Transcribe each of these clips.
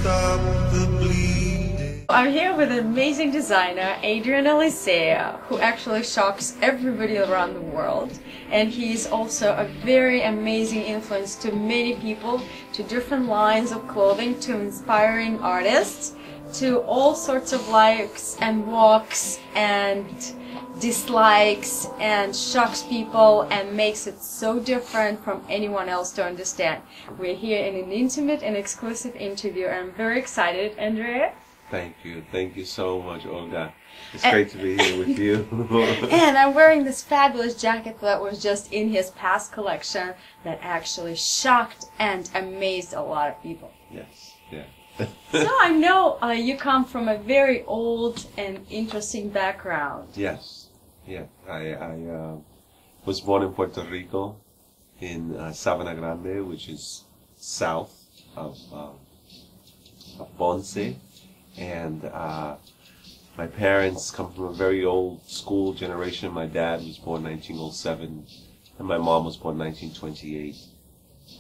stop the bleeding. I'm here with an amazing designer, Adrian Alicea, who actually shocks everybody around the world. And he's also a very amazing influence to many people, to different lines of clothing, to inspiring artists, to all sorts of likes and walks and dislikes, and shocks people and makes it so different from anyone else to understand. We're here in an intimate and exclusive interview, and I'm very excited. Andrea? Thank you so much, Olga. It's great to be here with you. And I'm wearing this fabulous jacket that was just in his past collection that actually shocked and amazed a lot of people. Yes, yeah. So I know you come from a very old and interesting background. Yes, yeah. I was born in Puerto Rico, in Sabana Grande, which is south of Ponce, and my parents come from a very old school generation. My dad was born 1907, and my mom was born 1928.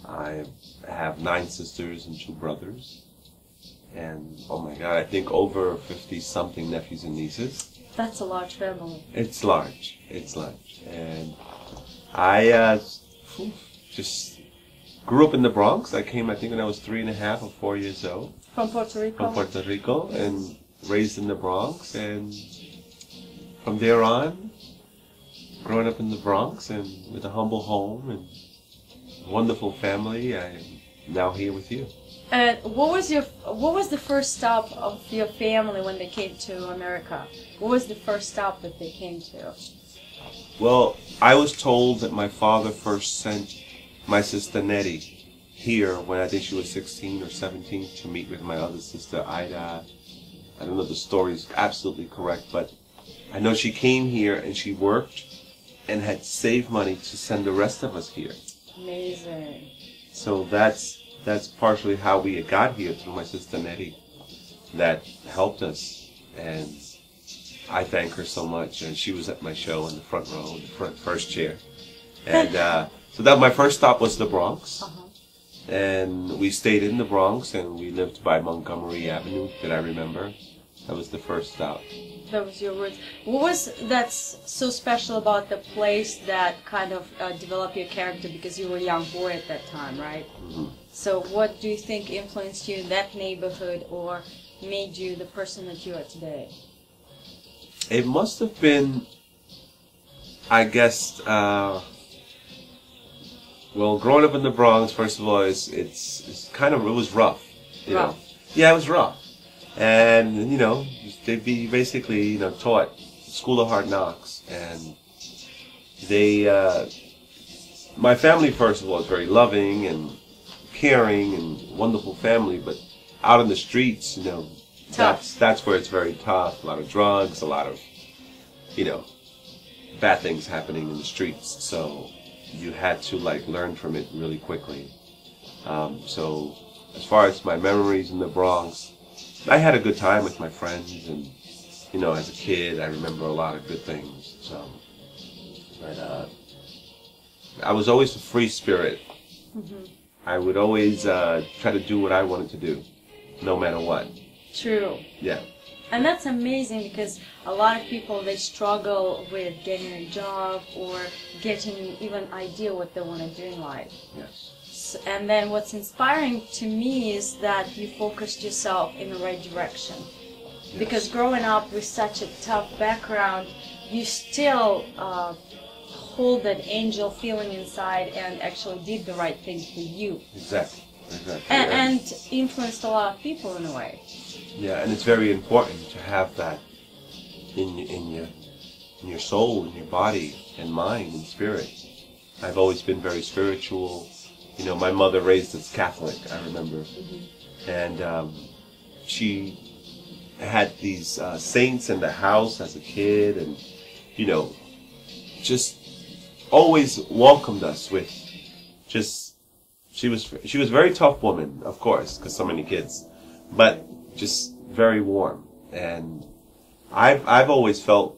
I have 9 sisters and 2 brothers. And, oh my God, I think over 50-something nephews and nieces. That's a large family. It's large. It's large. And I just grew up in the Bronx. I came, I think, when I was 3.5 or 4 years old. From Puerto Rico? From Puerto Rico, and raised in the Bronx. And from there on, growing up in the Bronx and with a humble home and a wonderful family, I am now here with you. And what was the first stop of your family when they came to America? What was the first stop that they came to? Well, I was told that my father first sent my sister Nettie here when I think she was 16 or 17 to meet with my other sister Ida. I don't know if the story is absolutely correct, but I know she came here and she worked and had saved money to send the rest of us here. Amazing. So that's partially how we got here, through my sister Nettie, that helped us, and I thank her so much. And she was at my show in the front row, in the first chair, and so that my first stop was the Bronx, and we stayed in the Bronx, and we lived by Montgomery Avenue, that I remember. That was the first stop. That was your roots. What was that's so special about the place that kind of developed your character, because you were a young boy at that time, right? Mm-hmm. So what do you think influenced you in that neighborhood or made you the person that you are today? It must have been, I guess, well, growing up in the Bronx, first of all, it's kind of, it was rough. You know? Yeah, it was rough. And, you know, they'd be basically, you know, taught School of Hard Knocks. And they, my family, first of all, is very loving and caring and wonderful family, but out in the streets, you know, that's where it's very tough. A lot of drugs, a lot of, you know, bad things happening in the streets. So you had to, like, learn from it really quickly. So as far as my memories in the Bronx, I had a good time with my friends, and, you know, as a kid, I remember a lot of good things. So, but I was always a free spirit. Mm-hmm. I would always try to do what I wanted to do, no matter what. True. Yeah. And that's amazing, because a lot of people, they struggle with getting a job or getting even an idea what they want to do in life. Yes. And then what's inspiring to me is that you focused yourself in the right direction. Yes. Because growing up with such a tough background, you still hold that angel feeling inside and actually did the right thing for you. Exactly. And influenced a lot of people in a way. Yeah, and it's very important to have that in your soul, in your body and mind and spirit. I've always been very spiritual. You know, my mother raised us Catholic, I remember. Mm-hmm. And she had these saints in the house as a kid, and, you know, just always welcomed us with just, she was a very tough woman, of course, because so many kids, but just very warm. And I've always felt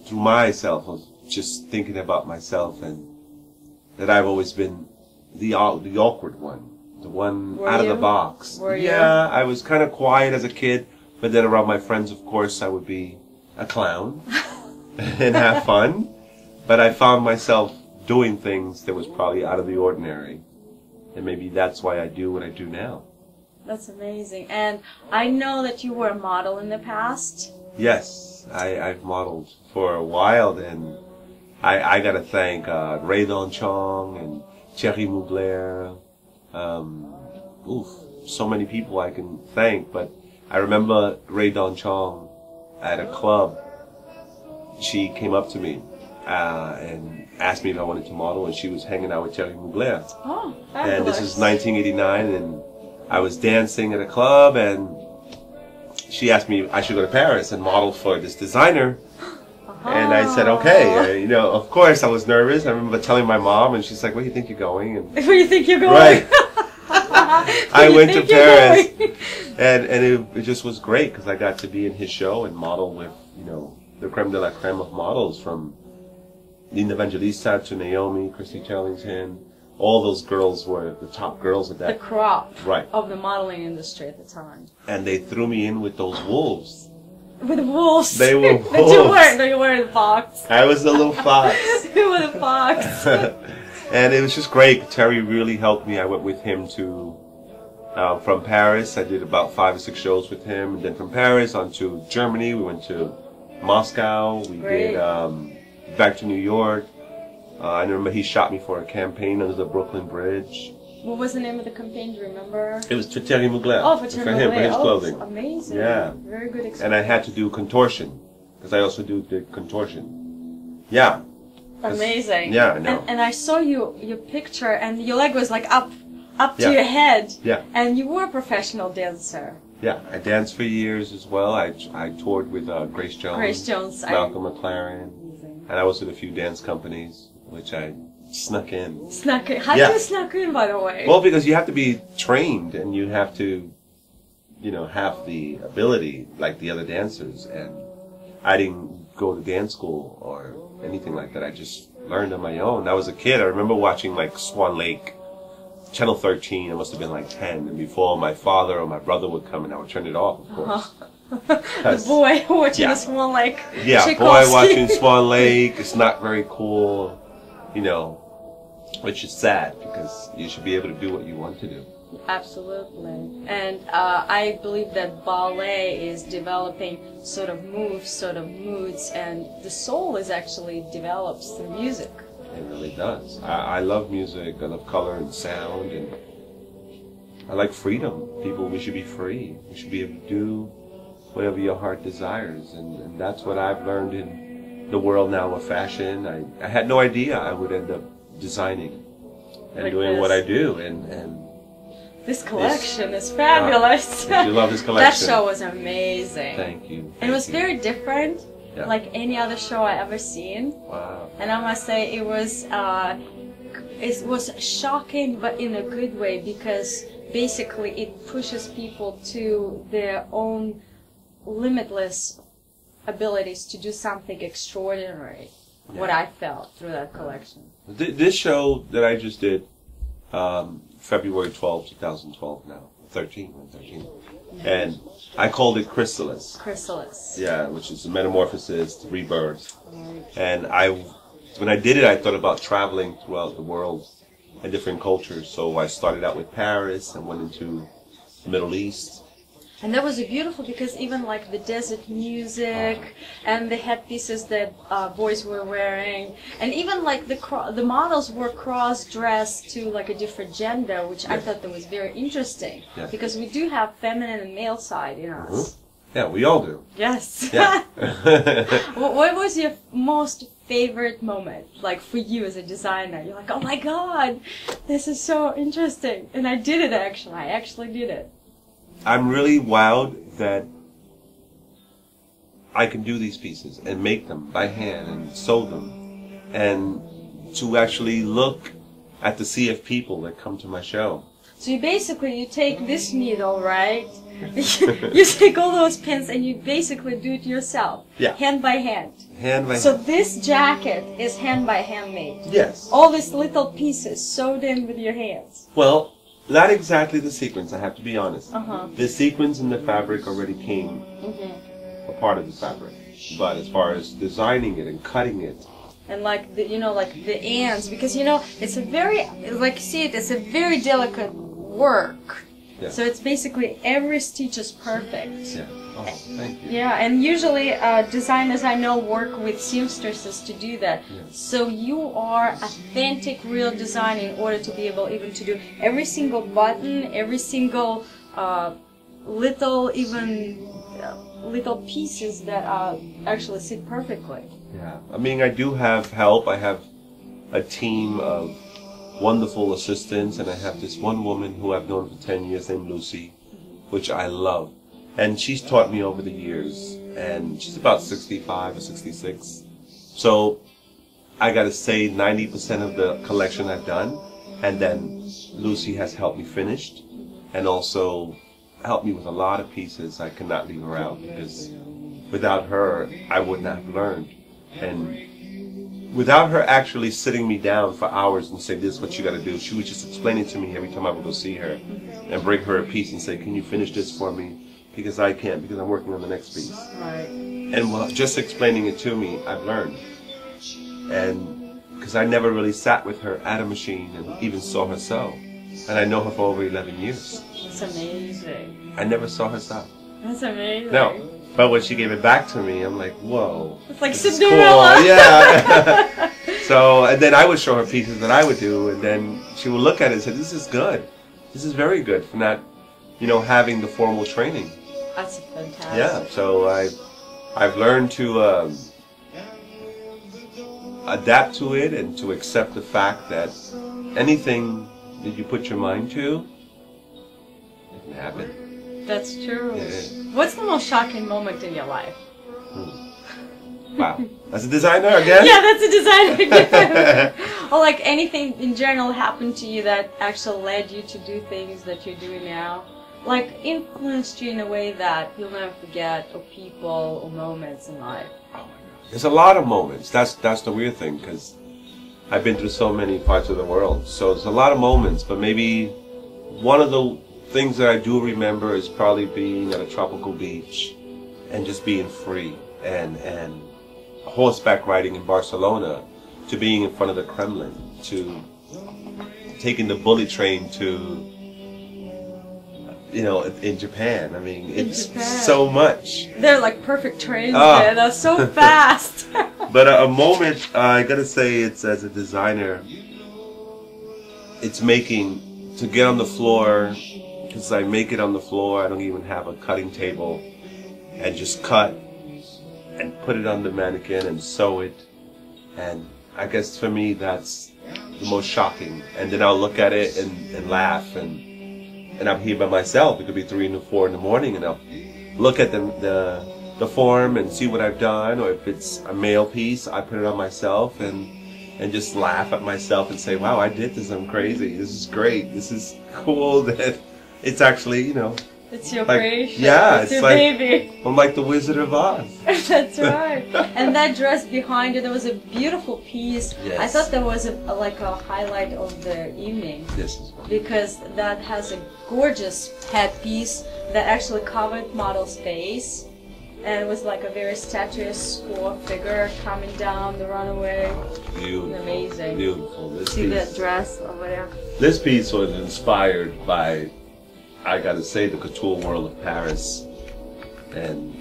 through myself, of just thinking about myself, and that I've always been the awkward one, The one Were out of you? the box. Were you? Yeah, I was kind of quiet as a kid, but then around my friends, of course, I would be a clown and have fun. But I found myself doing things that was probably out of the ordinary. And maybe that's why I do what I do now. That's amazing. And I know that you were a model in the past. Yes, I've modeled for a while, and I got to thank Ray Don Chong and Thierry Mugler. So many people I can thank, but I remember Ray Don Chong at a club. She came up to me and asked me if I wanted to model, and she was hanging out with Thierry Mugler. Oh, fabulous. And this is 1989, and I was dancing at a club, and she asked me if I should go to Paris and model for this designer. And I said, okay. Of course, I was nervous. I remember telling my mom, and she's like, where do you think you're going? And where do you think you're going? Right. I went to Paris, and it just was great because I got to be in his show and model with, the creme de la creme of models, from Linda Evangelista to Naomi, Christy Turlington. All those girls were the top girls at that. The crop Right. of the modeling industry at the time. And they threw me in with those wolves. With wolves. They were That wolves. you were the fox. I was the little fox. You were the fox. And it was just great. Terry really helped me. I went with him to, from Paris. I did about 5 or 6 shows with him. And then from Paris on to Germany. We went to Moscow. We Great. did back to New York. I remember he shot me for a campaign under the Brooklyn Bridge. What was the name of the campaign? Do you remember? It was for Thierry Mugler. Oh, for Thierry him, for Mugler. his Oh, clothing. amazing. Yeah. Very good experience. And I had to do contortion, because I also do contortion. Yeah. Amazing. Yeah, I know. And I saw your picture, and your leg was like up to Yeah. your head. Yeah. And you were a professional dancer. Yeah, I danced for years as well. I toured with Grace Jones. Grace Jones. Malcolm McLaren. Amazing. And I was with a few dance companies, which I snuck in. Snuck in. How Yeah. did you snuck in, by the way? Well, because you have to be trained, and you have to, have the ability like the other dancers. And I didn't go to dance school or anything like that. I just learned on my own. I was a kid. I remember watching like Swan Lake, Channel 13. I must have been like 10. And before my father or my brother would come, and I would turn it off, of course. The boy watching Yeah. a Swan Lake. Yeah, Tchaikovsky. boy watching Swan Lake. It's not very cool, which is sad, because you should be able to do what you want to do. Absolutely. And I believe that ballet is developing sort of moves, sort of moods, and the soul is actually develops through music. It really does. I love music. I love color and sound, and I like freedom. We should be free. We should be able to do whatever your heart desires, and that's what I've learned in the world now of fashion. I had no idea I would end up designing and Like doing this. what I do, and This collection is fabulous. Did you love this That collection? show was amazing. Thank you. It was Thank you. very different, Yeah. like any other show I ever seen. Wow. And I must say it was shocking, but in a good way, because basically it pushes people to their own limitless abilities to do something extraordinary. What I felt through that collection. This show that I just did, February 12, 2012 now, 13. And I called it Chrysalis. Chrysalis. Yeah, which is a metamorphosis, rebirth. And when I did it, I thought about traveling throughout the world and different cultures. So I started out with Paris and went into the Middle East. And that was beautiful, because even like the desert music and the headpieces that boys were wearing, and even like the models were cross-dressed to like a different gender, which I thought that was very interesting, because we do have feminine and male side in us. Mm-hmm. Yeah, we all do. Yes. Yeah. What was your most favorite moment, like for you as a designer? You're like, oh my god, this is so interesting, and I did it actually. I actually did it. I'm really wowed that I can do these pieces and make them by hand and sew them, and to actually look at the sea of people that come to my show. So you take this needle, right? You take all those pins and you basically do it yourself. Yeah. Hand by hand. Hand by So hand. this jacket is hand by hand made. Yes. All these little pieces sewed in with your hands. Well, Not exactly the sequins, I have to be honest. Uh-huh. The sequins in the fabric already came a part of the fabric. But as far as designing it and cutting it, and like the, like the ends, because it's a very, like you see it, it's a very delicate work. Yeah. So it's basically every stitch is perfect. Yeah. Oh, thank you. Yeah, and usually designers I know work with seamstresses to do that. Yeah. So you are authentic, real design in order to be able even to do every single button, every single little, even little pieces that actually sit perfectly. Yeah. I mean, I do have help. I have a team of wonderful assistants, and I have this one woman who I've known for 10 years named Lucy, which I love. And she's taught me over the years, and she's about 65 or 66. So I gotta say 90% of the collection I've done, and then Lucy has helped me finish, and also helped me with a lot of pieces. I cannot leave her out, because without her, I would not have learned. And without her actually sitting me down for hours and say, this is what you gotta do, she would just explain it to me every time I would go see her, and bring her a piece and say, can you finish this for me? Because I can't, because I'm working on the next piece. Right. And while just explaining it to me, I've learned. And because I never really sat with her at a machine and even saw her sew. And I know her for over 11 years. That's amazing. I never saw her sew. That's amazing. No. But when she gave it back to me, I'm like, whoa. It's like this is Cinderella. cool. Yeah. So, and then I would show her pieces that I would do, and then she would look at it and say, this is good. This is very good for not, having the formal training. That's fantastic. Yeah, so I've learned to adapt to it and to accept the fact that anything that you put your mind to, it can happen. That's true. Yeah. What's the most shocking moment in your life? Wow. As a designer again? Yeah, that's a designer again. Or like anything in general happened to you that actually led you to do things that you're doing now? Like influenced you in a way that you'll never forget, or people or moments in life? Oh my God. There's a lot of moments. That's the weird thing, because I've been through so many parts of the world. So there's a lot of moments, but maybe one of the things that I do remember is probably being at a tropical beach and just being free, and horseback riding in Barcelona, to being in front of the Kremlin, to taking the bullet train to, in Japan. I mean, it's so much. They're like perfect trains there. They're so fast. But a moment, I gotta say, it's as a designer, it's making, to get on the floor, because I make it on the floor, I don't even have a cutting table, and just cut and put it on the mannequin and sew it. And I guess for me that's the most shocking. And then I'll look at it and laugh, and I'm here by myself. It could be 3 or 4 in the morning, and I'll look at the form and see what I've done, or if it's a male piece, I put it on myself and just laugh at myself and say, wow, I did this, I'm crazy, this is great, this is cool that it's actually, It's your like, creation. yeah, it's your like, baby. I'm like the Wizard of Oz. That's right. And that dress behind you, there was a beautiful piece. Yes. I thought that was like a highlight of the evening. This is Because that has a gorgeous headpiece that actually covered model's face. And it was like a very statuesque figure coming down the runway. beautiful. Amazing. Beautiful. This See piece, that dress over there? This piece was inspired by, I gotta say, the couture world of Paris. And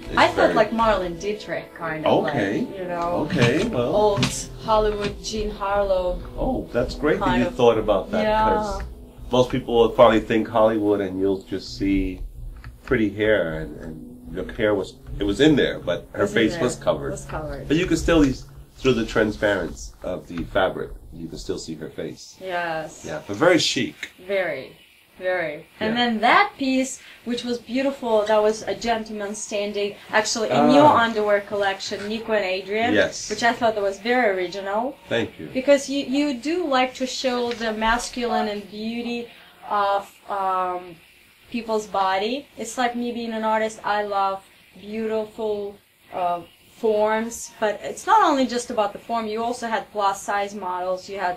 it's I thought very- like Marlene Dietrich, kind of Okay. like, Okay, well. old Hollywood Jean Harlow. Oh, that's great that Kind you of. thought about that. Yeah. Because most people will probably think Hollywood and you'll just see pretty hair, and your hair was in there, but her face was covered. Was covered. But you could still, through the transparency of the fabric, you can still see her face. Yes. Yeah, but very chic. Very. Very. And Yeah. then that piece, which was beautiful, that was a gentleman standing, actually in your underwear collection, Nico and Adrian, Yes. which I thought that was very original. Thank you. Because you do like to show the masculine and beauty of people's body. It's like me being an artist, I love beautiful forms, but it's not only just about the form, you also had plus size models, you had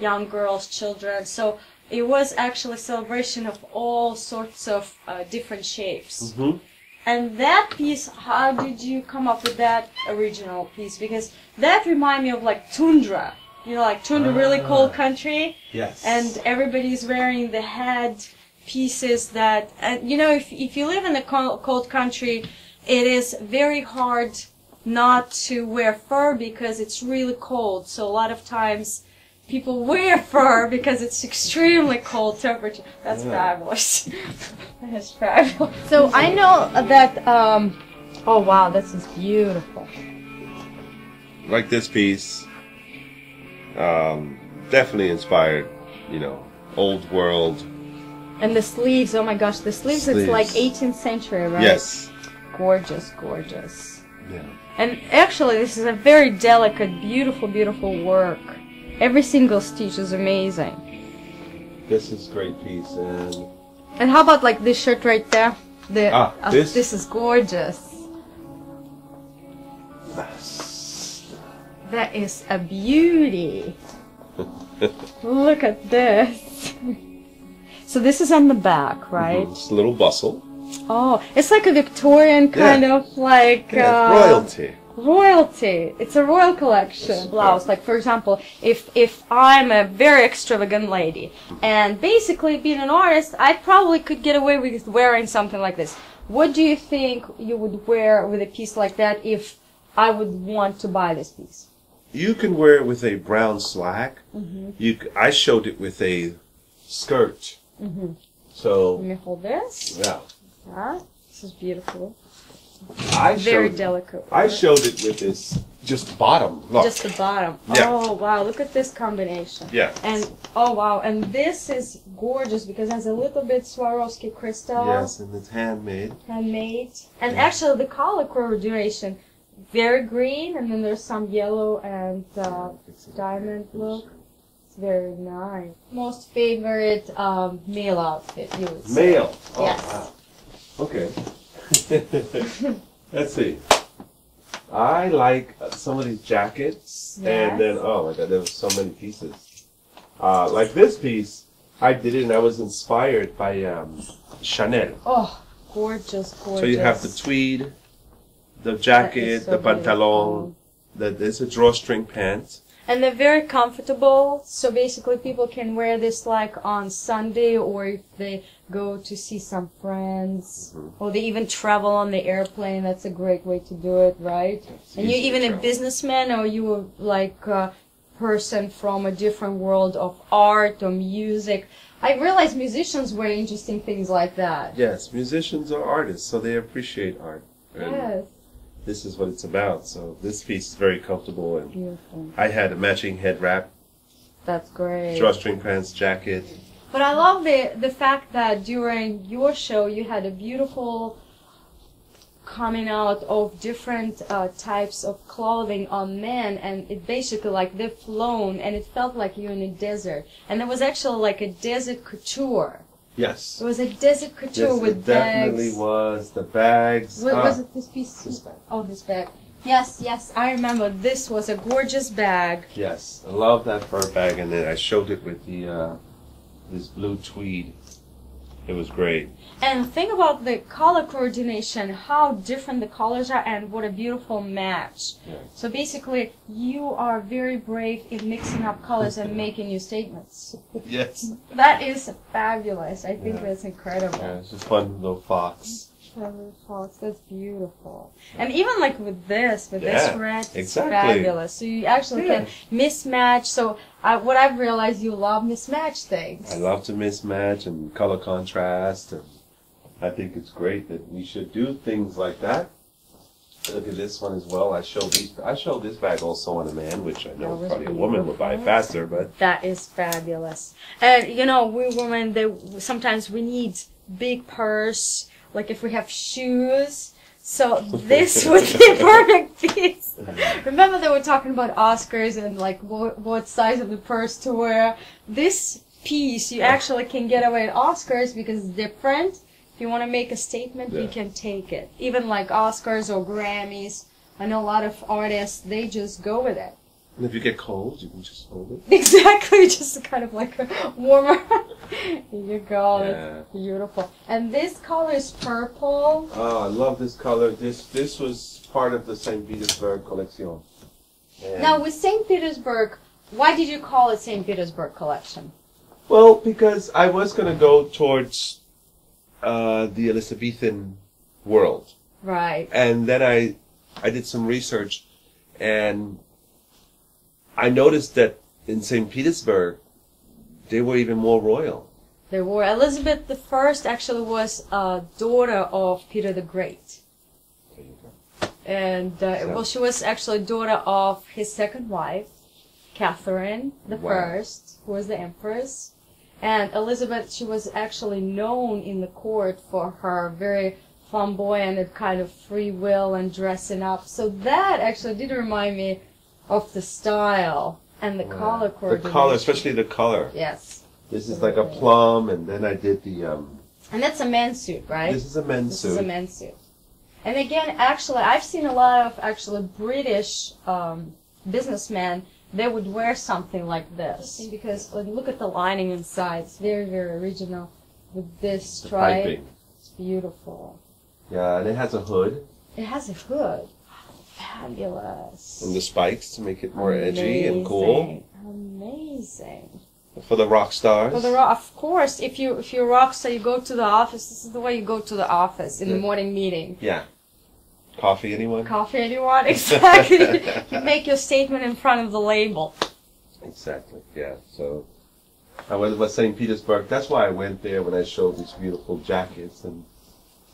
young girls, children, so it was actually a celebration of all sorts of different shapes. Mm-hmm. And that piece, how did you come up with that original piece? Because that reminded me of like tundra. You know, like tundra, really cold country. Yes. And everybody's wearing the head pieces that, and you know, if you live in a cold country, it is very hard not to wear fur because it's really cold. So a lot of times people wear fur because it's extremely cold temperature. That's fabulous. That's fabulous. So I know that, oh wow, this is beautiful. Like this piece, definitely inspired, you know, old world. And the sleeves, oh my gosh, the sleeves. It's like 18th century, right? Yes. Gorgeous, gorgeous. Yeah. And actually, this is a very delicate, beautiful, beautiful work. Every single stitch is amazing. This is a great piece, And how about like this shirt right there? This is gorgeous. That is a beauty. Look at this. So this is on the back, right? It's a little bustle. Oh, it's like a Victorian kind of like royalty. Royalty. It's a royal collection blouse. Like for example, if I'm a very extravagant lady, and basically being an artist, I probably could get away with wearing something like this. What do you think you would wear with a piece like that if I would want to buy this piece? You can wear it with a brown slack. I showed it with a skirt. So Let me hold this. yeah. This is beautiful. I Very showed, delicate. I showed it with this just bottom. Look. Just the bottom. Yeah. Oh wow, look at this combination. Yeah. And oh wow, and this is gorgeous because it has a little bit Swarovski crystal. Yes, and it's handmade. Handmade. And actually the color coordination, very green, and then there's some yellow and diamond look. It's very nice. Most favorite male outfit, you would say. Male. Oh, Yes. wow. Okay. Let's see. I like some of these jackets, and then oh my god, there were so many pieces. Like this piece, I did it, and I was inspired by Chanel. Oh, gorgeous, gorgeous. So you have the tweed, the jacket, so the pantalon. There's a drawstring pant. And they're very comfortable, so basically people can wear this like on Sunday, or if they go to see some friends, or they even travel on the airplane. That's a great way to do it, right? And you're even a businessman, or you like a person from a different world of art or music. I realize musicians wear interesting things like that. Yes, musicians are artists, so they appreciate art. And Yes. this is what it's about. So this piece is very comfortable, and Beautiful. I had a matching head wrap, That's great. drawstring pants, jacket. But I love the fact that during your show you had a beautiful coming out of different types of clothing on men, and it basically like they've flown, and it felt like you're in a desert. And there was actually like a desert couture. Yes. It was a desert couture Yes, with it definitely bags. was. The bags. What was it? This piece? This bag. Oh, this bag. Yes, yes, I remember. This was a gorgeous bag. Yes, I love that fur bag, and then I showed it with the this blue tweed. It was great. And think about the color coordination, how different the colors are, and what a beautiful match. Yeah. So basically, you are very brave in mixing up colors and making new statements. Yes. That is fabulous. I think that's incredible. Yeah, it's just fun little fox. Fox, that's beautiful. And even like with this red, it's exactly. fabulous. So you actually can mismatch. So what I've realized, you love mismatch things. I love to mismatch and color contrast, and I think it's great that we should do things like that. Look at this one as well. I showed this bag also on a man, which I know probably a woman would buy faster, but that is fabulous. And you know, we women, sometimes we need big purse. Like if we have shoes, so this would be a perfect piece. Remember they were talking about Oscars and like what size of the purse to wear. This piece you actually can get away at Oscars because it's different. If you want to make a statement, you can take it. Even like Oscars or Grammys, I know a lot of artists, they just go with it. and if you get cold, you can just hold it. Exactly, just kind of like a warmer. Here you go. Yeah. That's beautiful. And this color is purple. Oh, I love this color. This was part of the St. Petersburg collection. And Now, with St. Petersburg, why did you call it St. Petersburg collection? well, because I was going to go towards the Elizabethan world. Right. And then I did some research, and I noticed that in St. Petersburg, they were even more royal. There were. Elizabeth I actually was a daughter of Peter the Great. There you go. And, well, she was actually daughter of his second wife, Catherine the Wow. First, who was the empress. And Elizabeth, she was actually known in the court for her very flamboyant and kind of free will and dressing up. So that actually did remind me of the style and the color The coordination. color, especially the color. Yes. This is like a plum, and then I did the, And that's a men's suit, right? this is a men's This suit. is a men's suit. And again, actually, I've seen a lot of actually British businessmen. They would wear something like this because like, look at the lining inside. It's very, very original with this stripe. Piping. It's beautiful. Yeah, and it has a hood It has a hood. Fabulous. and the spikes to make it more edgy and cool Amazing. for the rock stars. For the of course, if you're a rock star, you go to the office. This is the way you go to the office in the morning meeting. Yeah. Coffee, anyone? Coffee, anyone? Exactly. You make your statement in front of the label. Exactly. Yeah. So I was St. Petersburg. That's why I went there when I showed these beautiful jackets and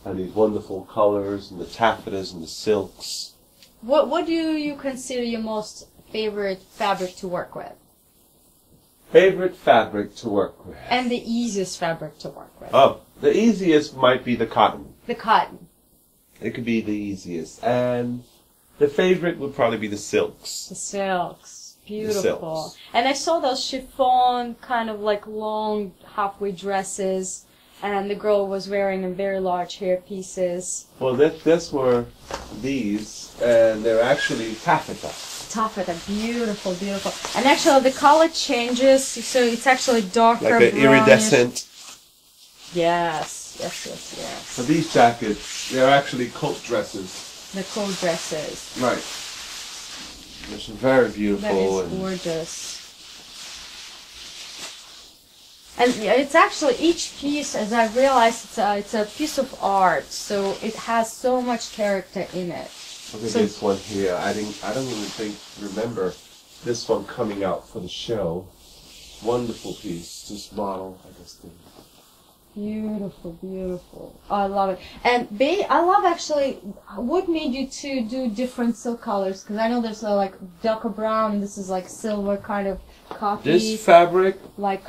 these wonderful colors and the taffetas and the silks. What do you consider your most favorite fabric to work with? Favorite fabric to work with? And the easiest fabric to work with? Oh, the easiest might be the cotton. The cotton. It could be the easiest. And the favorite would probably be the silks. The silks. Beautiful. silks. And I saw those chiffon, kind of like long halfway dresses. And the girl was wearing very large hair pieces. Well, this were these, and they're actually taffeta. Taffeta, beautiful, beautiful. And actually the color changes, so it's actually darker, Like an brownish. iridescent. Yes, yes, yes, yes. So these jackets, they're actually coat dresses. The coat dresses. Right. Which are very That beautiful. is gorgeous. And yeah, it's actually, each piece, as I realized, it's a piece of art, so it has so much character in it. Look at So- this one here. I don't even remember this one coming out for the show. Wonderful piece. This model, I guess. Beautiful, beautiful. I love it. And I love actually, what made you to do different silk colors? Because I know there's like darker brown, this is like silver kind of coffee. This fabric, like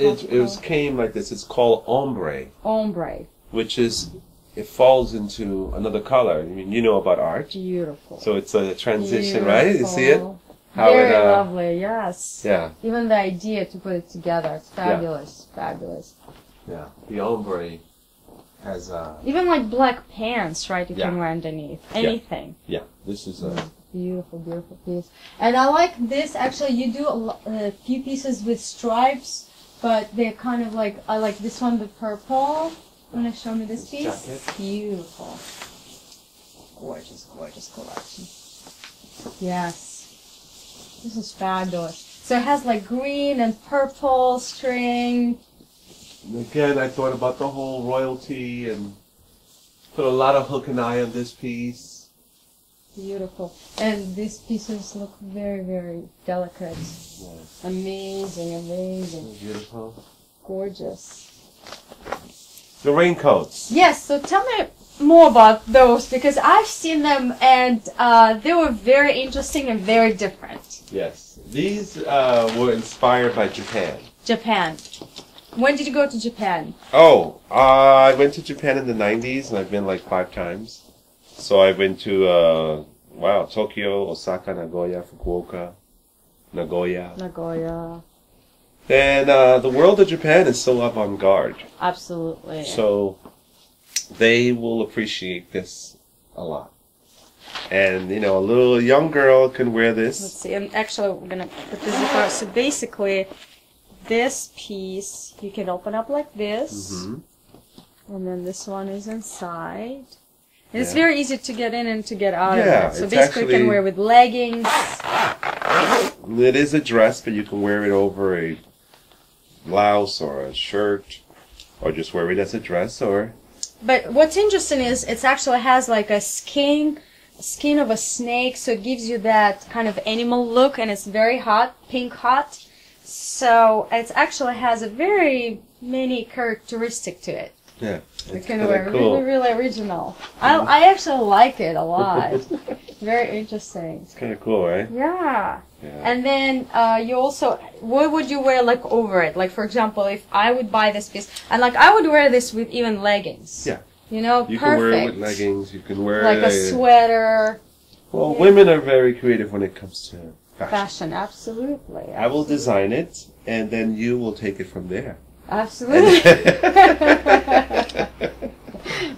came like this. It's called ombre, ombre. which is, it falls into another color. I mean, you know about art. Beautiful. So it's a transition, right? You see it? Beautiful. How Very it, lovely, yes. Yeah, Even the idea to put it together, it's fabulous, fabulous. yeah. The ombre has Even like black pants, right, you can Yeah. wear underneath. Anything. yeah. This is a Beautiful, beautiful piece. And I like this, actually, you do a few pieces with stripes, but they're kind of like, I like this one, the purple. Want to show me this piece? jacket. Beautiful. Gorgeous, gorgeous collection. Yes. This is fabulous. So it has like green and purple string. And again, I thought about the whole royalty and put a lot of hook and eye on this piece. Beautiful. And these pieces look very, very delicate. Yes. Amazing, amazing. Beautiful. Gorgeous. The raincoats. Yes, so tell me more about those because I've seen them and they were very interesting and very different. Yes. These were inspired by Japan. Japan. When did you go to Japan? Oh, I went to Japan in the 90s and I've been like 5 times. So I went to, Tokyo, Osaka, Nagoya, Fukuoka, Nagoya. Nagoya. And the world of Japan is so avant-garde. Absolutely. So they will appreciate this a lot. And, you know, a little young girl can wear Let's this. see. And actually, we're going to put this apart. So basically, this piece, you can open up like this. Mm-hmm. And then this one is inside. And it's very easy to get in and to get out of Yeah, it. So it's basically you can wear with leggings. It is a dress, but you can wear it over a blouse or a shirt, or just wear it as a dress, or... But what's interesting is it actually has like a skin of a snake, so it gives you that kind of animal look, and it's very hot, pink hot. So it actually has a very many characteristic to it. Yeah, You it's can kind wear of cool. really, really original. I actually like it a lot. Very interesting. It's kind of cool, right? Yeah. Yeah. And then you also, what would you wear like over it? Like for example, if I would buy this piece, and like I would wear this with even leggings. Yeah. You know, You perfect. can wear it with leggings. You can wear like a sweater. Well, women are very creative when it comes to fashion. Fashion, absolutely. I will design it, and then you will take it from there. Absolutely.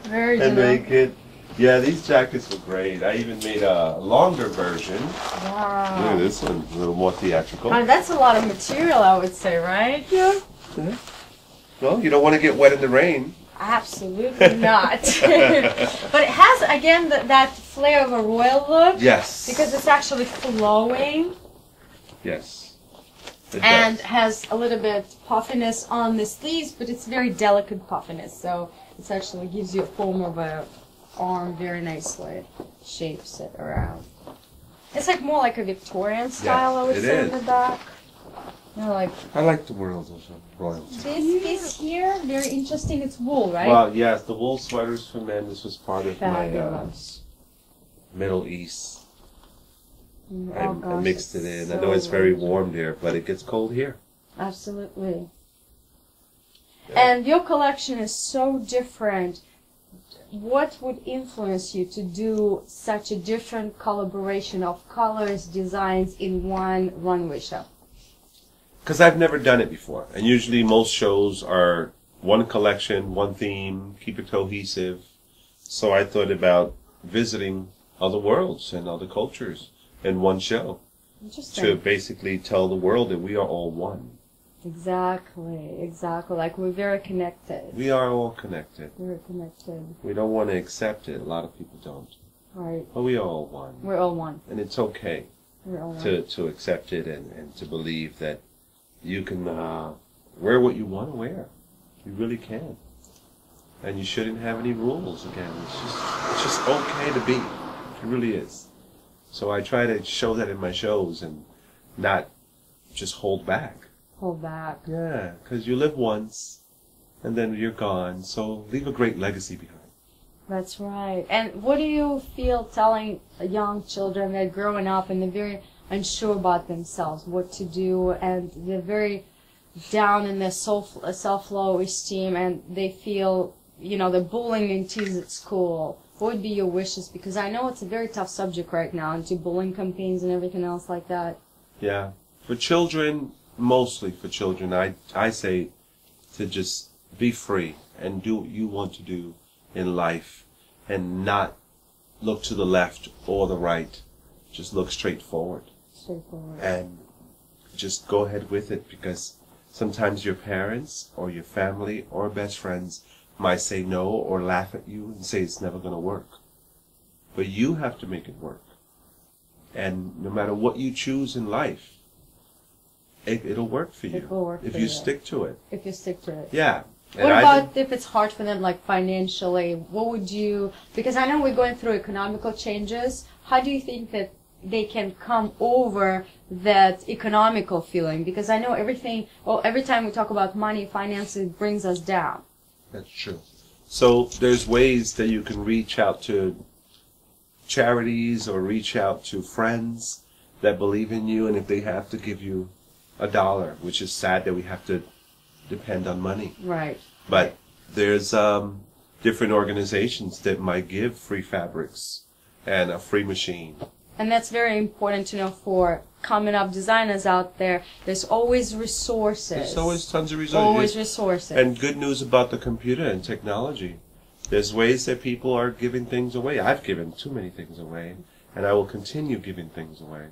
Very And original. make it. Yeah, these jackets were great. I even made a longer version. Wow. Look at this one, a little more theatrical. That's a lot of material, I would say, right? Yeah. Well, you don't want to get wet in the rain. Absolutely not. But it has, again, that flair of a royal look. Yes. Because it's actually flowing. Yes. It And does. has a little bit puffiness on the sleeves, but it's very delicate puffiness. So it actually gives you a form of a arm very nicely. Shapes it around. It's like more like a Victorian style, I would it say, is. in the back. You know, like I like the world of royalty. this piece here, very interesting. It's wool, right? Well, yes, the wool sweaters for men. This was part of my Fabulous. Middle East. Oh, I gosh, mixed it in. I so know it's very original. warm there, but it gets cold here. Absolutely. Yeah. And your collection is so different. What would influence you to do such a different collaboration of colors, designs in one runway show? Because I've never done it before. And usually most shows are one collection, one theme, keep it cohesive. So I thought about visiting other worlds and other cultures in one show Interesting. to basically tell the world that we are all one. Exactly, exactly. Like we're very connected. We are all connected. We're connected. We don't want to accept it. A lot of people don't. Right. But we are all one. We're all one. And it's okay We're all one. to accept it and to believe that you can wear what you want to wear. You really can. And you shouldn't have any rules again. It's just okay to be. It really is. So I try to show that in my shows and not just hold back. Hold back. Yeah, because you live once and then you're gone. So leave a great legacy behind. That's right. And what do you feel telling young children that are growing up and they're very unsure about themselves, what to do, and they're very down in their self-low esteem, and they feel, you know, they're bullying and teased at school? What would be your wishes? Because I know it's a very tough subject right now, into bullying campaigns and everything else like that. Yeah. For children, mostly for children, I say to just be free and do what you want to do in life and not look to the left or the right. Just look straight forward. Straightforward. And just go ahead with it, because sometimes your parents or your family or best friends might say no or laugh at you and say it's never going to work. But you have to make it work. And no matter what you choose in life, it'll work for you. It will work if for you you. stick to it. If you stick to it. Yeah. What about if it's hard for them, like financially? What would you, because I know we're going through economical changes, how do you think that they can come over that economical feeling? Because I know everything, well, every time we talk about money, finance, it brings us down. That's true. So there's ways that you can reach out to charities or reach out to friends that believe in you, and if they have to give you $1, which is sad that we have to depend on money. Right. But there's different organizations that might give free fabrics and a free machine. And that's very important to know for coming up designers out there. There's always resources. There's always tons of resources. Always resources. And good news about the computer and technology. There's ways that people are giving things away. I've given too many things away, and I will continue giving things away.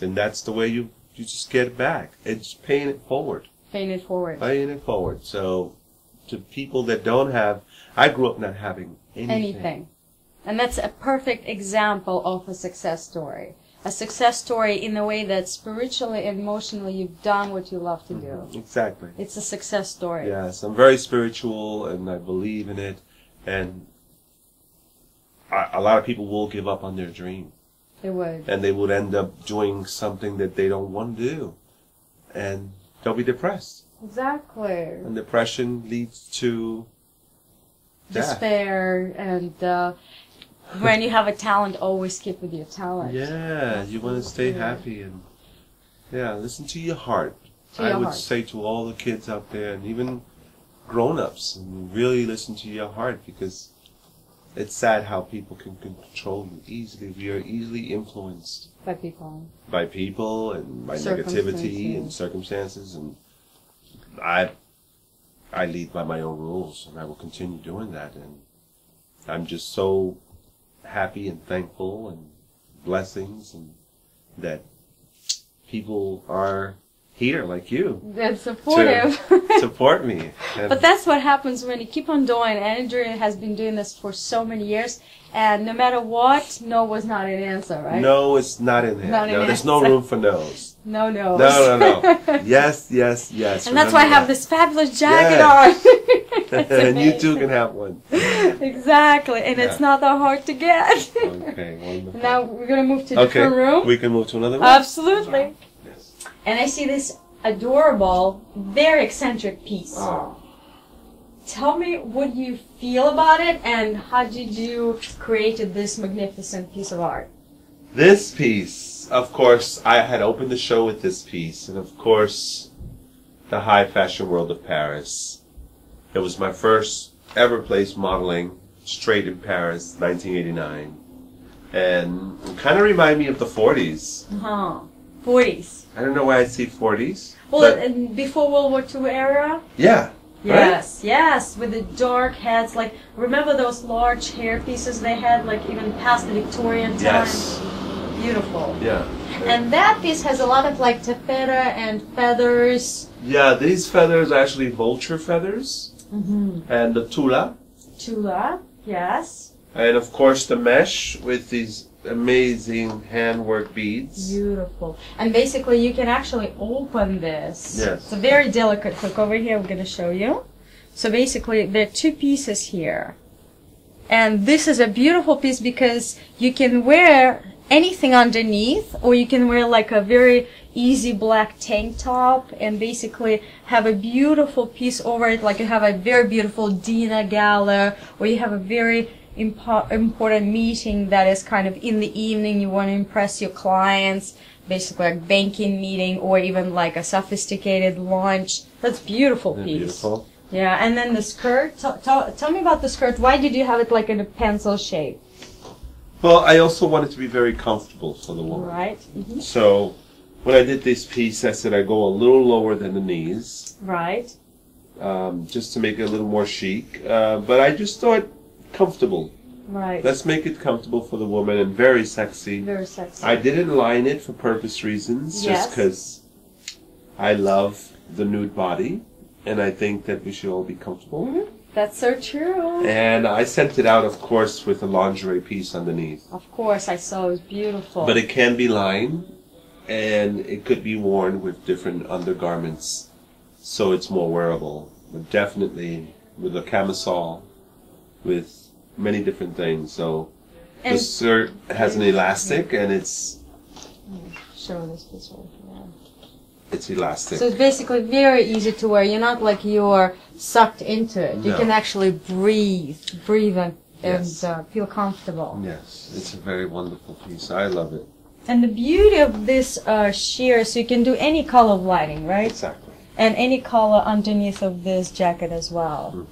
And that's the way you just get it back. It's paying it forward. Paying it forward. Paying it forward. So, to people that don't have, I grew up not having anything. And that's a perfect example of a success story. A success story in a way that spiritually and emotionally you've done what you love to do. Exactly. It's a success story. Yes, I'm very spiritual and I believe in it. And a lot of people will give up on their dream. They would. And they would end up doing something that they don't want to do. And they'll be depressed. Exactly. And depression leads to death. Despair and when you have a talent, always keep with your talent. Yeah, you want to stay happy and listen to your heart. I would say to all the kids out there and even grown-ups, and really listen to your heart, because it's sad how people can control you easily. We are easily influenced by people. By people and by negativity and circumstances, and I lead by my own rules, and I will continue doing that. And I'm just so happy and thankful and blessings, and that people are here like you. That's supportive. To support me. And but that's what happens when you keep on doing. And Adrian has been doing this for so many years, and no matter what, no was not an answer, right? No, it's not in there. No, there's no room for no's. No no's. No. Yes, yes, yes. And that's why I have this fabulous jacket on. And you too can have one. Exactly, and it's not that hard to get. Okay, wonderful. Now we're going to move to a different room. We can move to another room. Absolutely. Yes. And I see this adorable, very eccentric piece. Oh. Tell me what you feel about it, and how did you create this magnificent piece of art? This piece, of course, I had opened the show with this piece, and of course, the high fashion world of Paris. It was my first ever place modeling, straight in Paris, 1989. And it kind of reminded me of the 40s. 40s. I don't know why I see 40s. Well, and before World War II era? Yeah. Yes, right? yes, with the dark heads. Like, remember those large hair pieces they had, like even past the Victorian time? Yes. Beautiful. Yeah. And that piece has a lot of like taffeta and feathers. Yeah, these feathers are actually vulture feathers. And the tula. Tula, yes. And of course the mesh with these amazing handwork beads. Beautiful. And basically you can actually open this. Yes. It's a very delicate. Look over here, I'm going to show you. So basically there are two pieces here. And this is a beautiful piece because you can wear anything underneath, or you can wear like a very easy black tank top and basically have a beautiful piece over it, like you have a very beautiful dinner gala, or you have a very important meeting that is kind of in the evening, you want to impress your clients, basically a banking meeting, or even like a sophisticated lunch. That's a beautiful piece. Beautiful. Yeah, and then the skirt, tell me about the skirt. Why did you have it like in a pencil shape? Well, I also wanted to be very comfortable for the woman. Right. So when I did this piece, I said I go a little lower than the knees. Right. Just to make it a little more chic. But I just thought comfortable. Right. Let's make it comfortable for the woman and very sexy. Very sexy. I didn't line it for purpose reasons, just because I love the nude body, and I think that we should all be comfortable. That's so true. And I sent it out, of course, with a lingerie piece underneath. Of course, I saw it was beautiful. But it can be lined, and it could be worn with different undergarments, so it's more wearable. But definitely with a camisole, with many different things. So the skirt has an elastic, and it's... Show this piece right here. It's elastic. So it's basically very easy to wear. You're not like you're sucked into it. No. You can actually breathe and feel comfortable. Yes, it's a very wonderful piece. I love it. And the beauty of this sheer, so you can do any color of lighting, right? Exactly. And any color underneath of this jacket as well.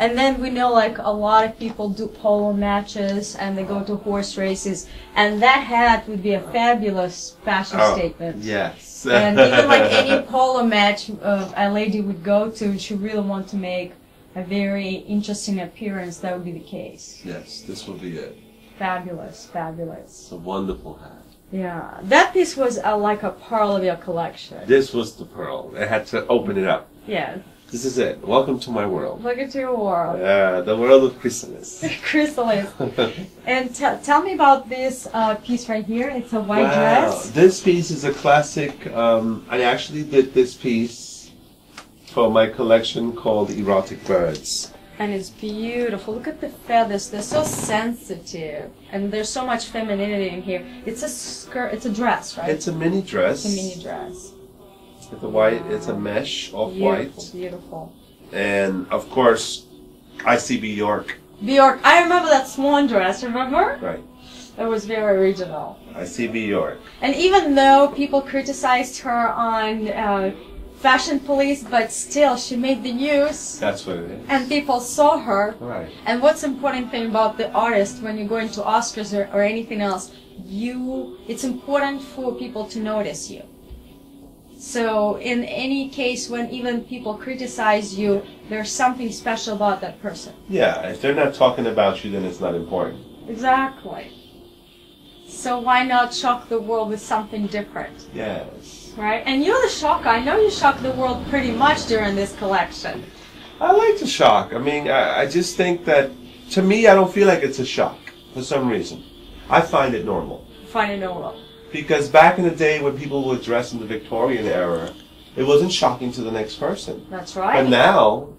And then we know like a lot of people do polo matches and they go to horse races, and that hat would be a fabulous fashion statement. Yes. And even like any polo match a lady would go to, she really want to make a very interesting appearance, that would be the case. Yes, this will be it. Fabulous, fabulous. It's a wonderful hat. Yeah, that piece was like a pearl of your collection. This was the pearl. I had to open it up. Yeah. This is it. Welcome to my world. Look into your world. The world of chrysalis. Chrysalis. And tell me about this piece right here. It's a white dress. This piece is a classic. I actually did this piece for my collection called Erotic Birds. And it's beautiful. Look at the feathers. They're so sensitive. And there's so much femininity in here. It's a skirt. It's a dress, right? It's a mini dress. It's a mini dress. It's a white. It's a mesh of white. Beautiful. And of course, ICB York. Bjork. I remember that swan dress. Remember? Right. That was very original. ICB York. And even though people criticized her on Fashion Police, but still she made the news. That's what it is. And people saw her. Right. And what's important thing about the artist when you go into Oscars or anything else, it's important for people to notice you. So in any case, when even people criticize you, there's something special about that person. Yeah, if they're not talking about you, then it's not important. Exactly. So why not shock the world with something different? Yes. Right? And you're the shocker. I know you shocked the world pretty much during this collection. I like to shock. I mean, I just think that, to me, I don't feel like it's a shock for some reason. I find it normal. Find it normal. Because back in the day when people were dressed in the Victorian era, it wasn't shocking to the next person. That's right. But now,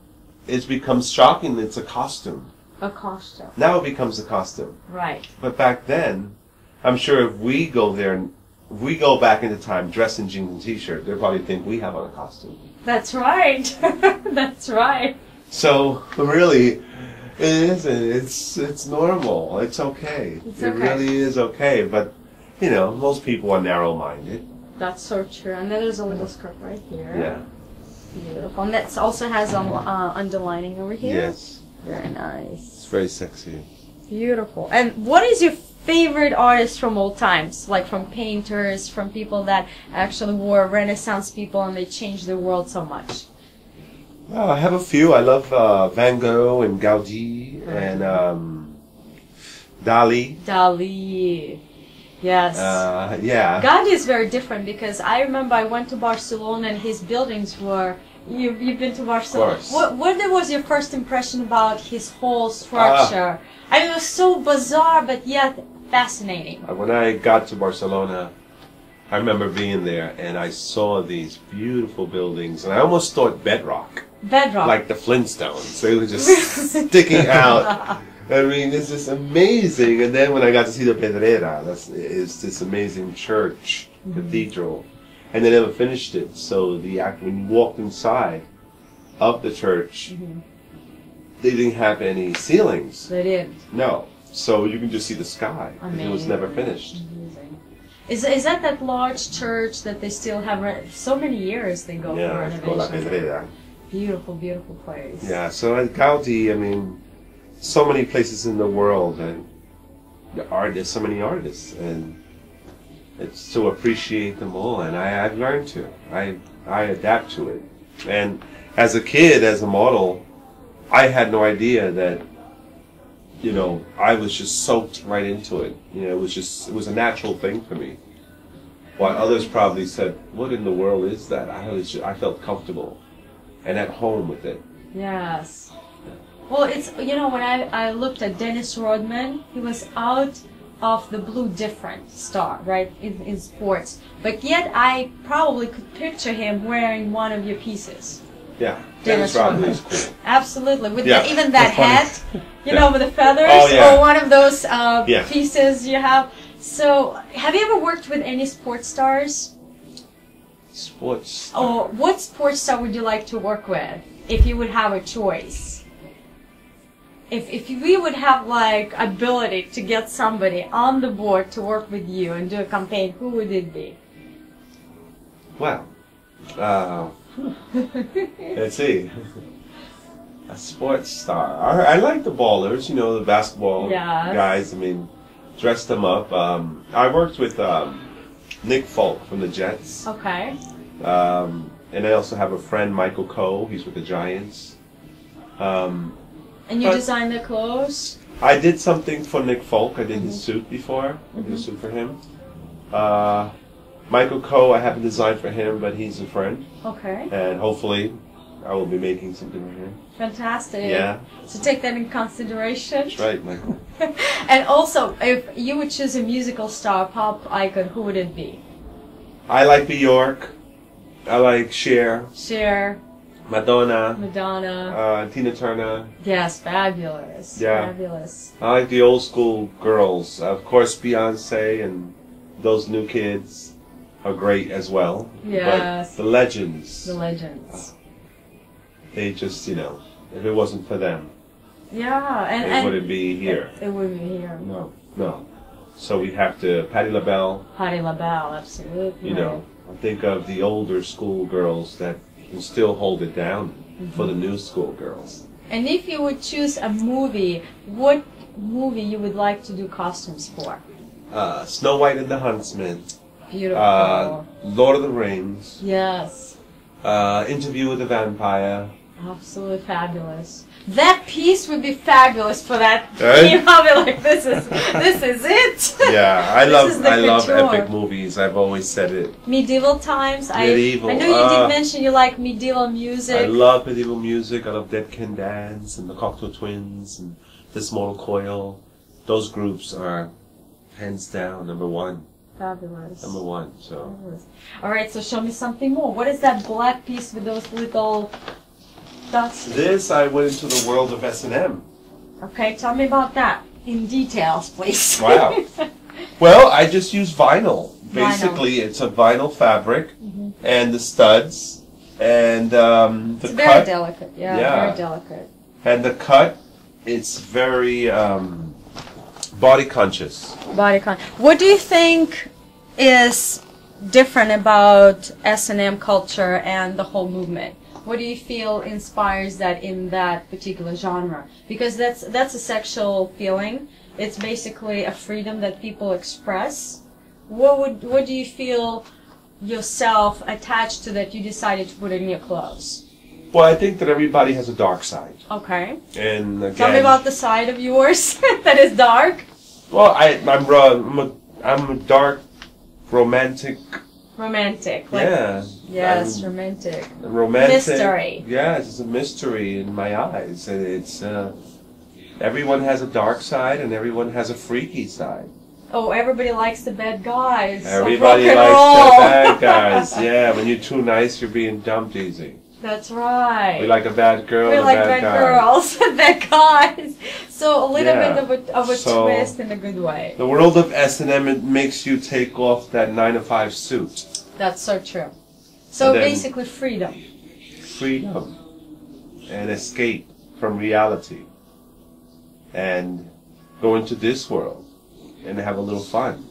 it becomes shocking. It's a costume. A costume. Now it becomes a costume. Right. But back then, I'm sure if we go there, if we go back into time dressed in jeans and t-shirt, they'll probably think we have on a costume. That's right. That's right. So, really, it's normal. It's okay. It's It okay. really is okay. But, you know, most people are narrow-minded. That's so true. And then there's a little skirt right here. Yeah. Beautiful. And that also has underlining over here. Yes. Very nice. It's very sexy. Beautiful. And what is your favorite artist from all times? Like from painters, from people that actually were Renaissance people and they changed the world so much? Well, I have a few. I love Van Gogh and Gaudi and Dali. Dali. Yes. Yeah. Gaudi is very different because I remember I went to Barcelona and his buildings were... You've been to Barcelona. Of course. What was your first impression about his whole structure? I mean, it was so bizarre, but yet fascinating. When I got to Barcelona, I remember being there and I saw these beautiful buildings and I almost thought bedrock. Bedrock. Like the Flintstones. They were just sticking out. I mean, it's just amazing. And then when I got to see the Pedrera, it's this amazing church, cathedral. And they never finished it. So when you walked inside of the church, they didn't have any ceilings. They didn't. No. So you can just see the sky. It was never finished. Amazing. Is that large church that they still have? So many years they go for Yeah, it's called La renovation. Pedrera. Beautiful, beautiful place. Yeah, so at Gaudi, I mean, so many places in the world, and there's so many artists, and it's to appreciate them all, and I've learned to. I adapt to it. And as a kid, as a model, I had no idea that, you know, I was just soaked right into it. You know, it was a natural thing for me. While others probably said, what in the world is that? I felt comfortable and at home with it. Yes. Well, it's, you know, when I looked at Dennis Rodman, he was out of the blue different star, right, in sports. But yet I probably could picture him wearing one of your pieces. Yeah, Dennis Rodman is cool. Absolutely. With Yeah, even that that's hat, you know, with the feathers, Oh, yeah. or one of those Yeah. pieces you have. So, have you ever worked with any sports stars? Sports. Or what sports star would you like to work with if you would have a choice? If we would have like ability to get somebody on the board to work with you and do a campaign, who would it be? Well, let's see. A sports star. I like the ballers, you know, the basketball Yes. guys. I mean, dress them up. I worked with Nick Folk from the Jets. Okay. And I also have a friend, Michael Coe. He's with the Giants. And you design the clothes? I did something for Nick Folk. I did his suit before. I did a suit for him. Michael Coe, I haven't designed for him, but he's a friend. Okay. And hopefully I will be making something for him. Fantastic. Yeah. So take that in consideration. That's right, Michael. And also, if you would choose a musical star, pop icon, who would it be? I like Bjork. I like Cher. Cher. Madonna. Madonna. Tina Turner. Yes, fabulous. Yeah. Fabulous. I like the old school girls. Of course, Beyonce and those new kids are great as well. Yes. But the legends. The legends. They just, you know, if it wasn't for them, Yeah, it wouldn't be here. It wouldn't be here. No, no. So we have to, Patti LaBelle. Patti LaBelle, absolutely. You know, I think of the older school girls that can still hold it down for the new school girls. And if you would choose a movie, what movie you would like to do costumes for? Snow White and the Huntsman. Beautiful. Lord of the Rings. Yes. Interview with the Vampire. Absolutely fabulous. That piece would be fabulous for that Right? theme. I'll be like, this is it. Yeah, I This is the love couture. epic movies. I've always said it. Medieval times. Medieval, I know you did mention you like medieval music. I love medieval music. I love Dead Can Dance and the Cocteau Twins and This Mortal Coil. Those groups are hands down number one. Fabulous. Number one. So Fabulous. All right, so show me something more. What is that black piece with those little dots? this, I went into the world of S&M. Okay, tell me about that in details, please. Wow. Well, I just use vinyl. Basically, it's a vinyl fabric, and the studs, and the It's cut. very delicate. Yeah, Yeah. very delicate. And the cut, it's very body conscious. Bodycon. What do you think is different about S&M culture and the whole movement? What do you feel inspires that in that particular genre? Because that's a sexual feeling. It's basically a freedom that people express. What do you feel yourself attached to that you decided to put in your clothes? Well, I think that everybody has a dark side. Okay. And again, Tell me about the side of yours that is dark. Well, I'm a dark, romantic. Romantic. Yeah. Yes, I'm romantic. romantic. Mystery. Yes, it's a mystery in my eyes, and it's everyone has a dark side and everyone has a freaky side. Oh, everybody likes the bad guys. of Everybody rock and likes roll. the bad guys. Yeah, when you're too nice, you're being dumped easy. That's right. We like a bad girl We and a like bad bad guy. girls, bad guys. So a little Yeah. bit of a So- twist in a good way. The world of S&M, it makes you take off that 9-to-5 suit. That's so true. So And then- basically freedom. Freedom and escape from reality and go into this world and have a little fun.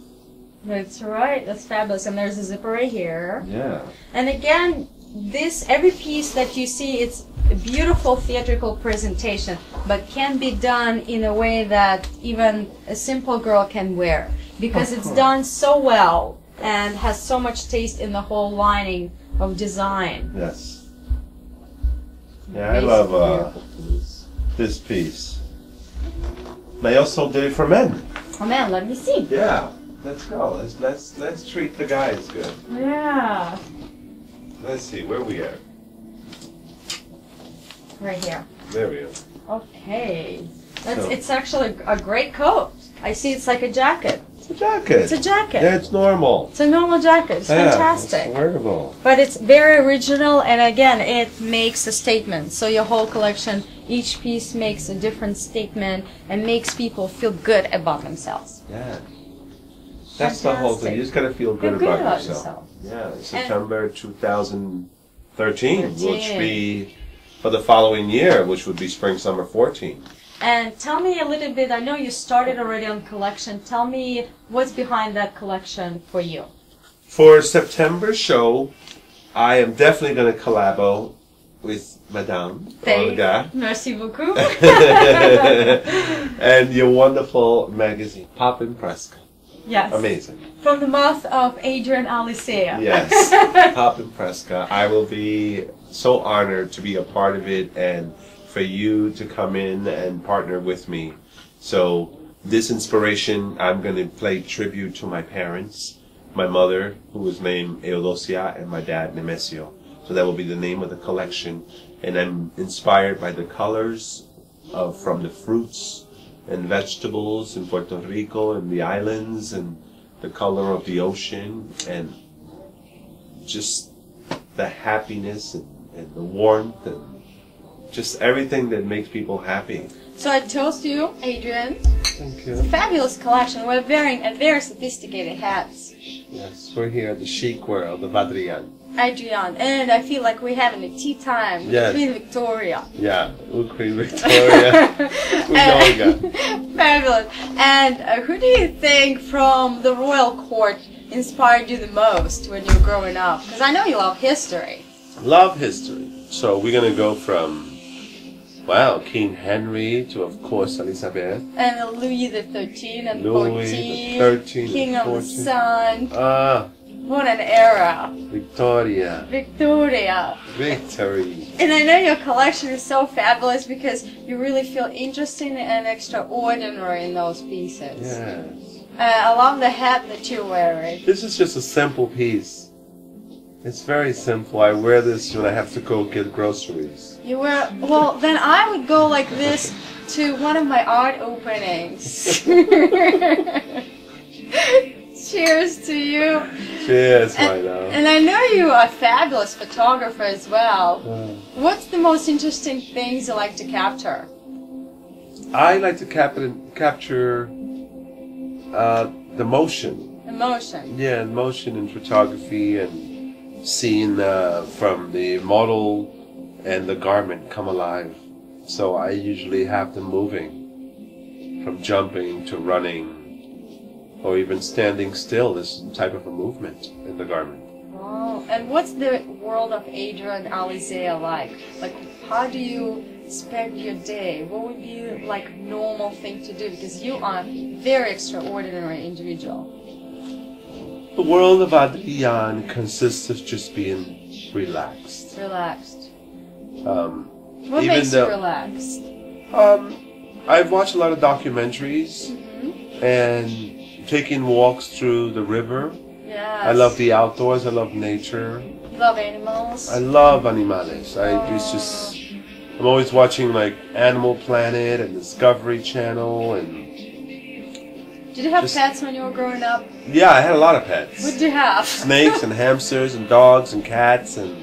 That's right. That's fabulous. And there's a zipper right here. Yeah. And again, every piece that you see, it's a beautiful theatrical presentation, but can be done in a way that even a simple girl can wear, because it's done so well and has so much taste in the whole lining of design. Yes. Yeah, I love Beautiful piece. this piece. They also did it for men. Oh man, let me see. Yeah. Let's go. Let's treat the guys good. Yeah. Let's see, where we at? Right here. There we are. Okay. So- It's actually a great coat. I see it's like a jacket. It's a jacket. It's a jacket. Yeah, it's normal. It's a normal jacket. It's Yeah, fantastic. it's wearable. But it's very original, and again, it makes a statement. So your whole collection, each piece makes a different statement and makes people feel good about themselves. Yeah. That's the whole thing. You just gotta feel good, Feel good about about yourself. Yeah, September 2013, which be for the following year, which would be spring summer 14. And tell me a little bit, I know you started already on collection. Tell me what's behind that collection for you. For September's show, I am definitely going to collabo with Madame Olga Merci beaucoup. and your wonderful magazine, PopImpressKA. Yes. Amazing. From the mouth of Adrian Alicea. Yes, PopImpressKA. I will be so honored to be a part of it and for you to come in and partner with me. So this inspiration, I'm going to play tribute to my parents, my mother, who was named Eulogia, and my dad, Nemesio. So that will be the name of the collection. And I'm inspired by the colors from the fruits and vegetables in Puerto Rico and the islands, and the color of the ocean, and just the happiness and the warmth and just everything that makes people happy. So I toast you, Adrian. Thank you. It's a fabulous collection. We're wearing a very sophisticated hats. Yes, we're here at the chic world of Adrian. Adrian, and I feel like we're having a tea time with Yes. Queen Victoria. Yeah, Queen Victoria. Queen Fabulous. And who do you think from the royal court inspired you the most when you were growing up? Because I know you love history. Love history. So we're going to go from, wow, King Henry to, of course, Elizabeth. And Louis the 13th and Louis 14, the 13th King and of the 14. Sun. Ah, What an era. Victoria. Victoria. Victory. And I know your collection is so fabulous because you really feel interesting and extraordinary in those pieces. Yes. I love the hat that you're wearing. This is just a simple piece. It's very simple. I wear this when I have to go get groceries. You wear, well, then I would go like this to one of my art openings. Cheers to you. Cheers, my love. And I know you are a fabulous photographer as well. Uh, What's the most interesting things you like to capture? I like to capture the motion. Emotion. Yeah, motion in photography, and seeing from the model and the garment come alive. So I usually have them moving, from jumping to running, or even standing still. This type of a movement in the garment. Oh, and what's the world of Adrian Alicea like? Like, how do you spend your day? What would be like normal thing to do? Because you are a very extraordinary individual. The world of Adrian consists of just being relaxed. Relaxed. What Even makes you though- relaxed? I've watched a lot of documentaries and taking walks through the river. Yes. I love the outdoors. I love nature. You love animals? I love animales. I'm always watching like Animal Planet and Discovery Channel, and Did you have just- pets when you were growing up? yeah, I had a lot of pets. What did you have? Snakes and hamsters and dogs and cats and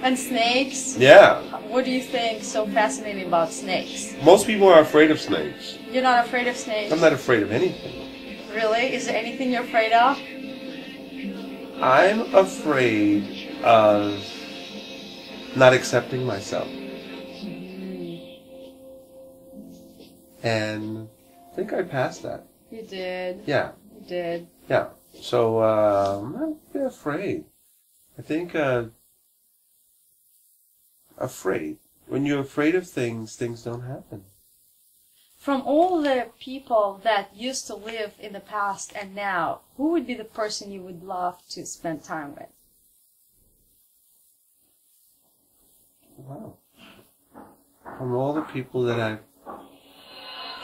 And snakes? yeah. What do you think so fascinating about snakes? Most people are afraid of snakes. You're not afraid of snakes? I'm not afraid of anything. Really? Is there anything you're afraid of? I'm afraid of not accepting myself. And I think I passed that. You did. Yeah, You did. yeah. So I'm not really afraid. I think afraid. When you're afraid of things, things don't happen. From all the people that used to live in the past and now, who would be the person you would love to spend time with? Wow. From all the people that I've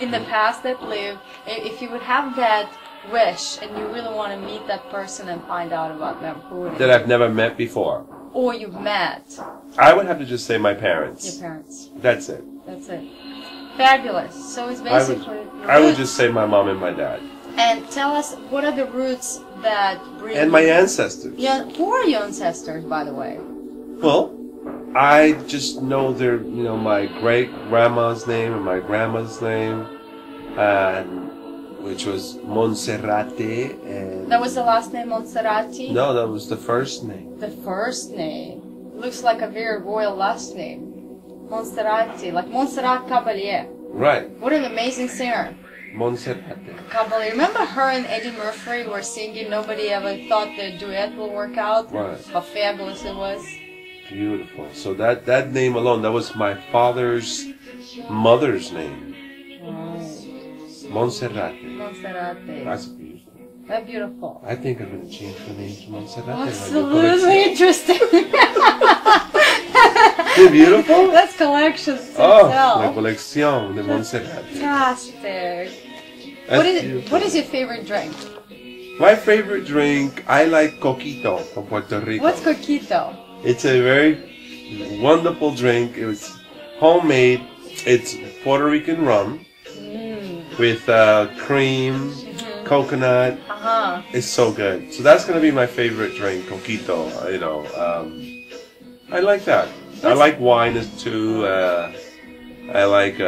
In the past that lived, if you would have that wish and you really want to meet that person and find out about them, who would it that I've never met before, be? Or you've met I would have to just say my parents. your parents. That's it. That's it. Fabulous. So it's basically I would roots. just say my mom and my dad. And tell us, what are the roots that bring And my ancestors. Yeah, who are your ancestors, by the way? Well, I just know their, my great grandma's name and my grandma's name, which was Monserrate. And That was the last name, Monserrati? no, that was the first name. The first name. Looks like a very royal last name. Monserrati, like Montserrat Caballé. Right, What an amazing singer. Monserrate. Caballé. Remember her and Eddie Murphy were singing Nobody Ever Thought the Duet Will Work Out? Right. How fabulous it was. Beautiful. So that name alone, that was my father's mother's name, Right. Monserrate. Monserrate. That's beautiful. That's beautiful. I think I'm going to change the name to Monserrate. Absolutely interesting. Isn't it beautiful? That's collections Oh, la itself. colección de Monserrate. Fantastic. That's What is beautiful. what is your favorite drink? My favorite drink, I like coquito from Puerto Rico. What's coquito? It's a very wonderful drink. It was homemade. It's Puerto Rican rum with cream, coconut. It's so good. So that's gonna be my favorite drink, coquito. You know, I like that. I like wine too. I like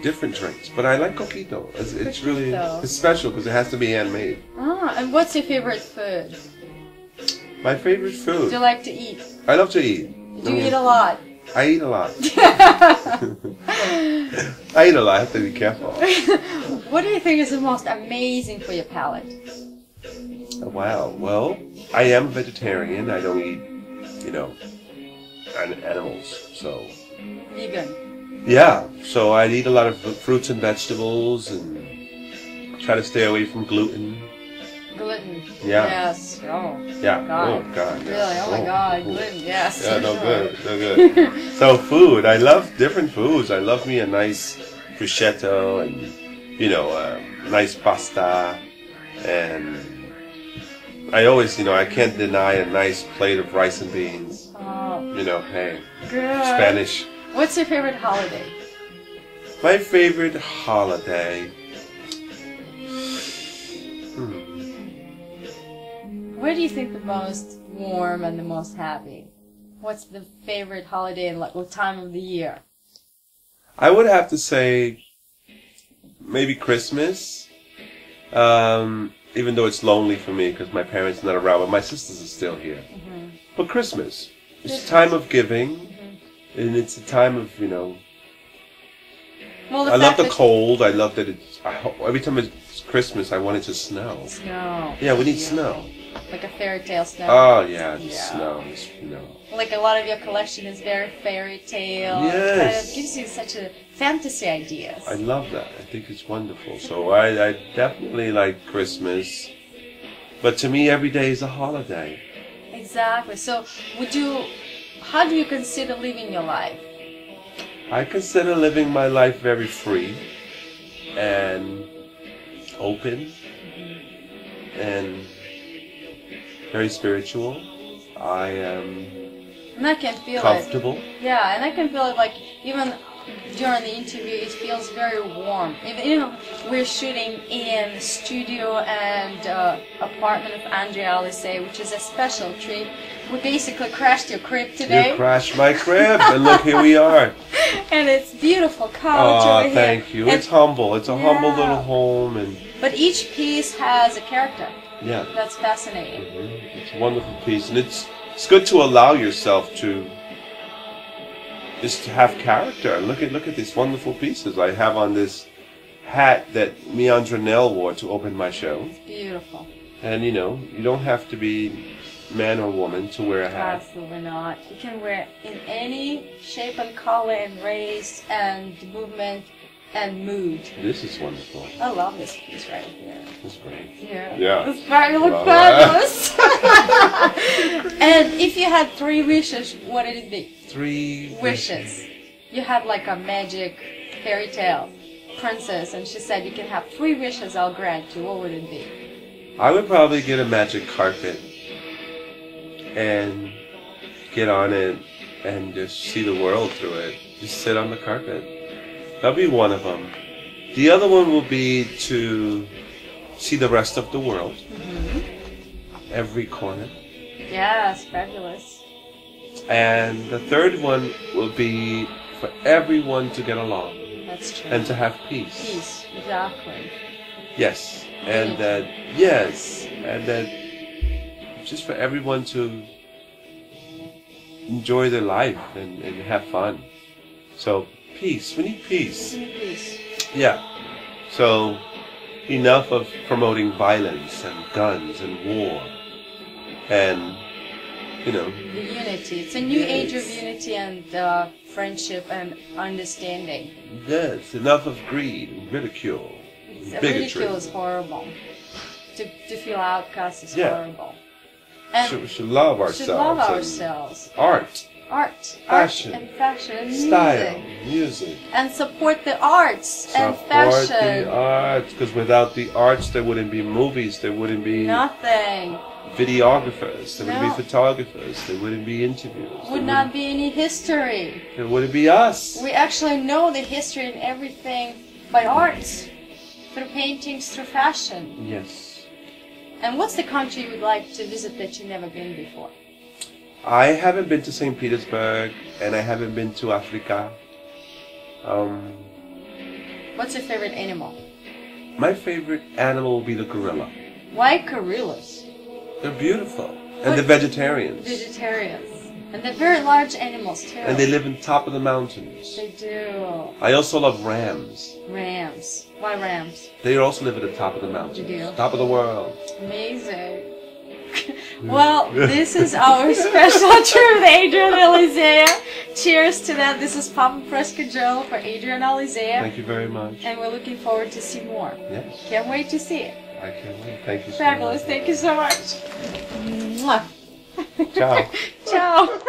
different drinks, but I like coquito. It's really it's special because it has to be handmade. And what's your favorite food? My favorite food. Do you like to eat? I love to eat. Do you eat a lot? I eat a lot. I eat a lot. I have to be careful. What do you think is the most amazing for your palate? Wow. Well, I am vegetarian. I don't eat, you know, animals. So. Vegan. Yeah. So I eat a lot of fruits and vegetables and try to stay away from gluten. Gluten. Yeah. Yes. Oh. Yeah. God. Oh God. Really? Yeah. Oh my God. Gluten. Yes. Yeah. No good. No good. So food. I love different foods. I love me a nice prosciutto and you know nice pasta, and I always I can't deny a nice plate of rice and beans. Oh. You know, hey. Good. Spanish. What's your favorite holiday? My favorite holiday. Where do you think the most warm and the most happy? What's the favorite holiday and what time of the year? I would have to say maybe Christmas. Even though it's lonely for me because my parents are not around, but my sisters are still here. But Christmas. It's a time of giving. And it's a time of, Well, I love the cold. I love that every time it's Christmas, I want it to snow. Snow. Yeah, we need snow. Like a fairy tale snow. Oh, yeah, just snow. Like a lot of your collection is very fairy tale. Yes. It kind of gives you such a fantasy ideas. I love that. I think it's wonderful. So I definitely like Christmas. But to me, every day is a holiday. Exactly. So how do you consider living your life? I consider living my life very free and open and very spiritual. I am And I can feel comfortable. Yeah, and I can feel it like even during the interview it feels very warm. Even we're shooting in studio and apartment of Adrian Alicea, which is a special treat. We basically crashed your crib today. You crashed my crib, and look, here we are. And it's beautiful couch over here. Thank you. It's humble. It's a humble little home, but each piece has a character. Yeah. That's fascinating. It's a wonderful piece, and it's good to allow yourself to just have character. Look at these wonderful pieces. I have on this hat that Meandranelle wore to open my show. It's beautiful. And you don't have to be man or woman to wear a hat. Absolutely not. You can wear it in any shape and color and race and movement and mood. This is wonderful. I love this piece right here. It's great. Yeah. Yeah. You look fabulous. And if you had 3 wishes, what would it be? 3 wishes. You had like a magic fairy tale princess, and she said you can have 3 wishes I'll grant you. What would it be? I would probably get a magic carpet and get on it and just see the world through it. Just sit on the carpet. That'll be one of them. The other one will be to see the rest of the world. Every corner. Yes, fabulous. And the third one will be for everyone to get along. That's true. And to have peace. Peace, exactly. Yes. And that, just for everyone to enjoy their life and have fun. So, peace. We need peace. We need peace. Yeah. So, enough of promoting violence and guns and war. And, The unity. It's a new age of unity and friendship and understanding. Yes, enough of greed and ridicule. And bigotry. Ridicule is horrible. To feel outcast is horrible. And We should love ourselves. should love ourselves. Art. art. Fashion. Art and fashion and Style, music. music. And support the arts and Support fashion. the arts, because without the arts there wouldn't be movies, there wouldn't be Nothing. videographers, there No. wouldn't be photographers, there wouldn't be interviews. Would not be any history. There wouldn't be us. We actually know the history and everything by arts. Through paintings, through fashion. Yes. And what's the country you would like to visit that you've never been before? I haven't been to St. Petersburg, and I haven't been to Africa. What's your favorite animal? My favorite animal will be the gorilla. Why gorillas? They're beautiful. And What? they're vegetarians. Vegetarians. And they're very large animals too. And they live on top of the mountains. They do. I also love rams. Rams. Why rams? They also live at the top of the mountains. They do. Top of the world. Amazing. Well, this is our special trip with Adrian Alicea. Cheers to that. This is PopImpressKA Joe for Adrian Alicea. Thank you very much. And we're looking forward to see more. Yes, Can't wait to see it. I can't wait. Thank you so Fabulous. much. Thank you so much. Mwah. Ciao. Ciao.